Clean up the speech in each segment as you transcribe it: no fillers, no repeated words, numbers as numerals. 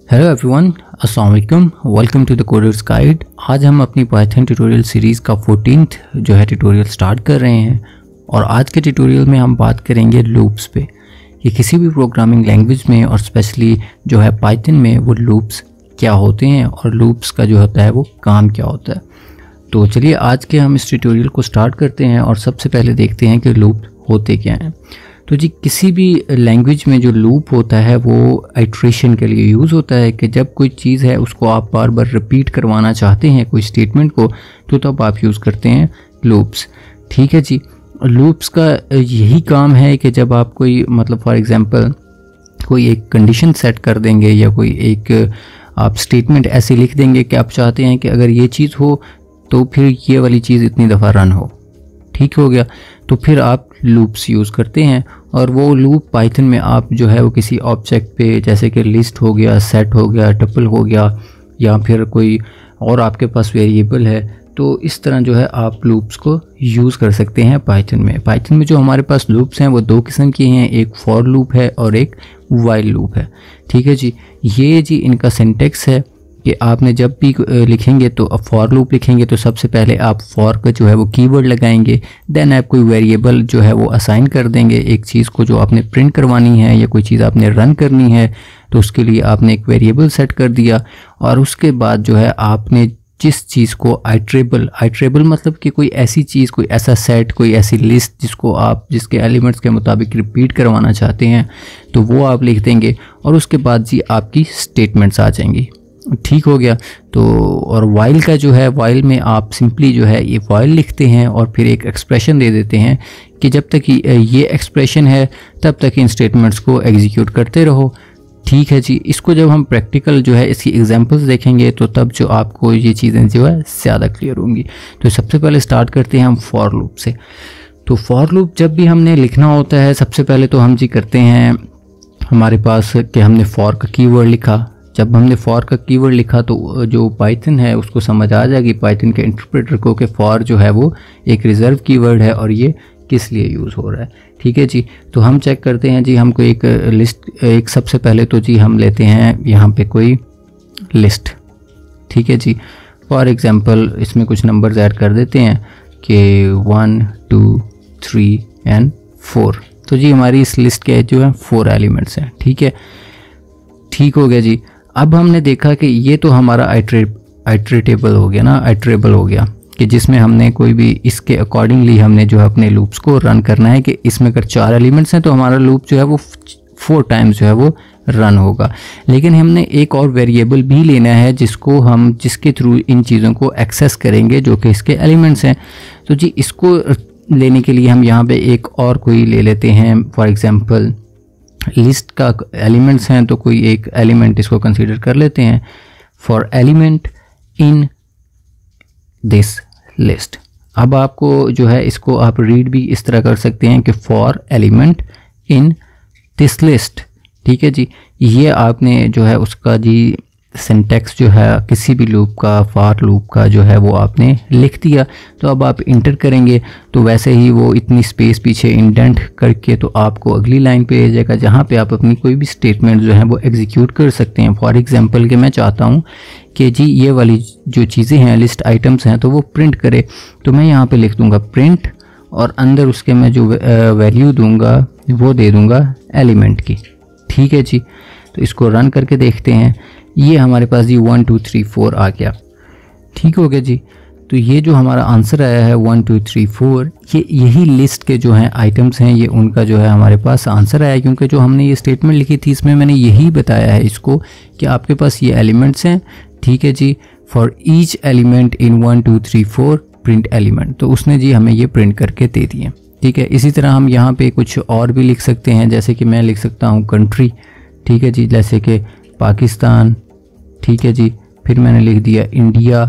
Hello everyone, अस्सलाम वालेकुम, welcome to the coders guide. आज हम अपनी पाइथन ट्यूटोरियल सीरीज़ का 14th जो है ट्यूटोरियल स्टार्ट कर रहे हैं और आज के ट्यूटोरियल में हम बात करेंगे लूप्स पे। ये किसी भी प्रोग्रामिंग लैंग्वेज में और स्पेशली जो है पाइथन में वो लूप्स क्या होते हैं और लूप्स का जो होता है वो काम क्या होता है। तो चलिए आज के हम इस ट्यूटोरियल को स्टार्ट करते हैं और सबसे पहले देखते हैं कि लूप होते क्या हैं। तो जी किसी भी लैंग्वेज में जो लूप होता है वो आइट्रेशन के लिए यूज़ होता है कि जब कोई चीज़ है उसको आप बार बार रिपीट करवाना चाहते हैं कोई स्टेटमेंट को, तो तब आप यूज़ करते हैं लूप्स। ठीक है जी, लूप्स का यही काम है कि जब आप कोई मतलब फॉर एग्जांपल कोई एक कंडीशन सेट कर देंगे या कोई एक आप स्टेटमेंट ऐसे लिख देंगे कि आप चाहते हैं कि अगर ये चीज़ हो तो फिर ये वाली चीज़ इतनी दफ़ा रन हो। ठीक हो गया, तो फिर आप लूप्स यूज़ करते हैं और वो लूप पाइथन में आप जो है वो किसी ऑब्जेक्ट पे जैसे कि लिस्ट हो गया, सेट हो गया, टपल हो गया या फिर कोई और आपके पास वेरिएबल है, तो इस तरह जो है आप लूप्स को यूज़ कर सकते हैं पाइथन में। पाइथन में जो हमारे पास लूप्स हैं वो दो किस्म के हैं, एक फॉर लूप है और एक वाइल लूप है। ठीक है जी, ये जी इनका सिंटेक्स है कि आपने जब भी लिखेंगे तो फॉर लूप लिखेंगे तो सबसे पहले आप फॉर का जो है वो कीवर्ड लगाएंगे, देन आप कोई वेरिएबल जो है वो असाइन कर देंगे एक चीज़ को जो आपने प्रिंट करवानी है या कोई चीज़ आपने रन करनी है, तो उसके लिए आपने एक वेरिएबल सेट कर दिया और उसके बाद जो है आपने जिस चीज़ को आइट्रेबल मतलब कि कोई ऐसी चीज़, कोई ऐसा सेट, कोई ऐसी लिस्ट जिसको आप जिसके एलिमेंट्स के मुताबिक रिपीट करवाना चाहते हैं तो वो आप लिख देंगे और उसके बाद जी आपकी स्टेटमेंट्स आ जाएंगी। ठीक हो गया। तो और वाइल का जो है, वाइल में आप सिंपली जो है ये वाइल लिखते हैं और फिर एक एक्सप्रेशन दे देते हैं कि जब तक ये एक्सप्रेशन है तब तक इन स्टेटमेंट्स को एग्जीक्यूट करते रहो। ठीक है जी, इसको जब हम प्रैक्टिकल जो है इसकी एग्जांपल्स देखेंगे तो तब जो आपको ये चीज़ें जो है ज़्यादा क्लियर होंगी। तो सबसे पहले स्टार्ट करते हैं हम फॉर लूप से। तो फॉर लूप जब भी हमने लिखना होता है सबसे पहले तो हम जी करते हैं हमारे पास कि हमने फॉर का कीवर्ड लिखा। जब हमने फॉर का कीवर्ड लिखा तो जो पाइथन है उसको समझ आ जाएगी पाइथन के इंटरप्रेटर को कि फॉर जो है वो एक रिजर्व कीवर्ड है और ये किस लिए यूज़ हो रहा है। ठीक है जी, तो हम चेक करते हैं जी, हमको एक लिस्ट, एक सबसे पहले तो जी हम लेते हैं यहाँ पे कोई लिस्ट। ठीक है जी, फॉर एग्जांपल इसमें कुछ नंबर्स ऐड कर देते हैं कि 1 2 3 एंड 4। तो जी हमारी इस लिस्ट के जो है 4 एलिमेंट्स हैं। ठीक है, ठीक हो गया जी। अब हमने देखा कि ये तो हमारा आइट्रेटेबल हो गया ना, आइट्रेबल हो गया कि जिसमें हमने कोई भी इसके अकॉर्डिंगली हमने जो है अपने लूप्स को रन करना है कि इसमें अगर 4 एलिमेंट्स हैं तो हमारा लूप जो है वो 4 टाइम्स जो है वो रन होगा। लेकिन हमने एक और वेरिएबल भी लेना है जिसके थ्रू इन चीज़ों को एक्सेस करेंगे जो कि इसके एलिमेंट्स हैं। तो जी इसको लेने के लिए हम यहाँ पे एक और कोई ले लेते हैं, फॉर एग्जाम्पल लिस्ट का एलिमेंट्स हैं तो कोई एक एलिमेंट इसको कंसीडर कर लेते हैं, for element in this list. अब आपको जो है इसको आप रीड भी इस तरह कर सकते हैं कि for element in this list. ठीक है जी, ये आपने जो है उसका जी सिंटेक्स जो है किसी भी लूप का, फॉर लूप का जो है वो आपने लिख दिया। तो अब आप इंटर करेंगे तो वैसे ही वो इतनी स्पेस पीछे इंडेंट करके तो आपको अगली लाइन पे भेजेगा जहाँ पे आप अपनी कोई भी स्टेटमेंट जो है वो एग्जीक्यूट कर सकते हैं। फॉर एग्जांपल कि मैं चाहता हूँ कि जी ये वाली जो चीज़ें हैं, लिस्ट आइटम्स हैं, तो वो प्रिंट करे, तो मैं यहाँ पे लिख दूँगा प्रिंट और अंदर उसके मैं जो वैल्यू दूँगा वो दे दूँगा एलिमेंट की। ठीक है जी, तो इसको रन करके देखते हैं, ये हमारे पास जी 1 2 3 4 आ गया। ठीक हो गया जी, तो ये जो हमारा आंसर आया है 1 2 3 4, यही लिस्ट के जो हैं आइटम्स हैं, ये उनका जो है हमारे पास आंसर आया, क्योंकि जो हमने ये स्टेटमेंट लिखी थी इसमें मैंने यही बताया है इसको कि आपके पास ये एलिमेंट्स हैं। ठीक है जी, for each element in 1 2 3 4 print element, तो उसने जी हमें ये प्रिंट करके दे दिए। ठीक है, इसी तरह हम यहाँ पे कुछ और भी लिख सकते हैं, जैसे कि मैं लिख सकता हूँ कंट्री। ठीक है जी, जैसे कि पाकिस्तान। ठीक है जी, फिर मैंने लिख दिया इंडिया।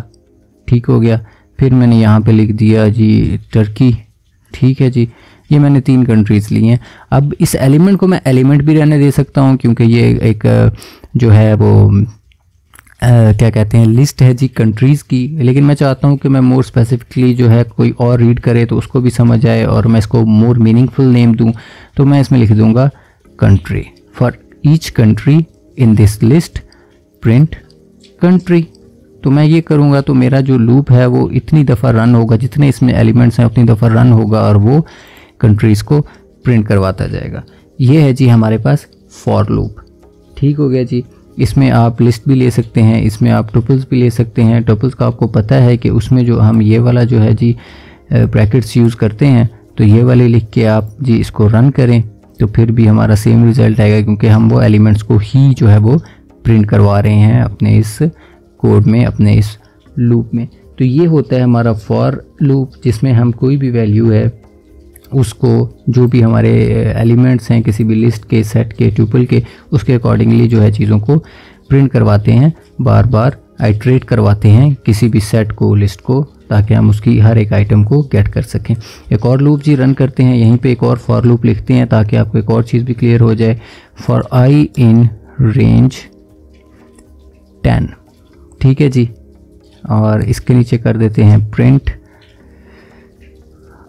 ठीक हो गया, फिर मैंने यहाँ पे लिख दिया जी टर्की। ठीक है जी, ये मैंने 3 कंट्रीज़ ली हैं। अब इस एलिमेंट को मैं एलिमेंट भी रहने दे सकता हूँ क्योंकि ये एक जो है वो क्या कहते हैं लिस्ट है जी कंट्रीज़ की, लेकिन मैं चाहता हूँ कि मैं मोर स्पेसिफिकली जो है कोई और रीड करे तो उसको भी समझ आए और मैं इसको मोर मीनिंगफुल नेम दूँ, तो मैं इसमें लिख दूँगा country. For each country in this list print country. तो मैं ये करूँगा तो मेरा जो लूप है वो इतनी दफ़ा रन होगा, जितने इसमें एलिमेंट्स हैं उतनी दफ़ा रन होगा और वो कंट्रीज़ को प्रिंट करवाता जाएगा। ये है जी हमारे पास फॉर लूप। ठीक हो गया जी। इसमें आप लिस्ट भी ले सकते हैं, इसमें आप टुपल्स भी ले सकते हैं। टुपल्स का आपको पता है कि उसमें जो हम ये वाला जो है जी ब्रैकेट्स यूज़ करते हैं, तो ये वाले लिख के आप जी इसको रन करें तो फिर भी हमारा सेम रिज़ल्ट आएगा, क्योंकि हम वो एलिमेंट्स को ही जो है वो प्रिंट करवा रहे हैं अपने इस कोड में, अपने इस लूप में। तो ये होता है हमारा फॉर लूप, जिसमें हम कोई भी वैल्यू है उसको, जो भी हमारे एलिमेंट्स हैं किसी भी लिस्ट के, सेट के, ट्यूपल के, उसके अकॉर्डिंगली जो है चीज़ों को प्रिंट करवाते हैं, बार बार आइट्रेट करवाते हैं किसी भी सेट को, लिस्ट को, ताकि हम उसकी हर एक आइटम को गेट कर सकें। एक और लूप जी रन करते हैं, यहीं पे एक और फॉर लूप लिखते हैं ताकि आपको एक और चीज़ भी क्लियर हो जाए। फॉर आई इन रेंज 10, ठीक है जी, और इसके नीचे कर देते हैं प्रिंट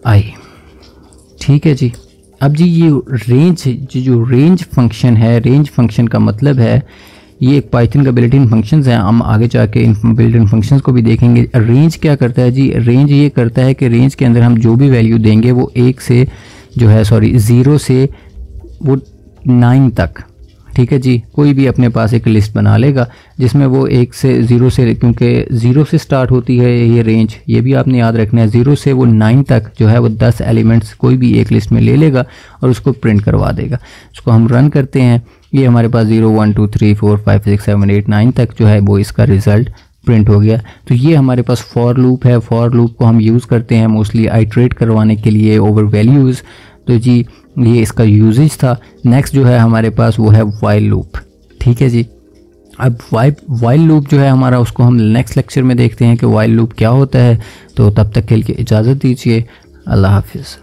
आई। ठीक है जी। अब जी ये रेंज, जो रेंज फंक्शन है, रेंज फंक्शन का मतलब है ये एक पाइथन का बिल्ट इन फंक्शंस हैं, हम आगे जाके इन बिल्ट इन फंक्शंस को भी देखेंगे। रेंज क्या करता है जी? रेंज ये करता है कि रेंज के अंदर हम जो भी वैल्यू देंगे वो 1 से जो है 0 से वो 9 तक, ठीक है जी, कोई भी अपने पास एक लिस्ट बना लेगा जिसमें वो 1 से 0 से, क्योंकि 0 से स्टार्ट होती है ये रेंज, ये भी आपने याद रखना है। 0 से वो 9 तक जो है वो 10 एलिमेंट्स कोई भी एक लिस्ट में ले लेगा और उसको प्रिंट करवा देगा। उसको हम रन करते हैं, ये हमारे पास 0 1 2 3 4 5 6 7 8 9 तक जो है वो इसका रिज़ल्ट प्रिंट हो गया। तो ये हमारे पास फॉर लूप है। फॉर लूप को हम यूज़ करते हैं मोस्टली आइट्रेट करवाने के लिए ओवर वैल्यूज़। तो जी ये इसका यूजेज था। नेक्स्ट जो है हमारे पास वो है वाइल लूप। ठीक है जी। अब वाइल लूप जो है हमारा, उसको हम नेक्स्ट लेक्चर में देखते हैं कि वाइल लूप क्या होता है। तो तब तक के लिए इजाज़त दीजिए। अल्लाह हाफिज़।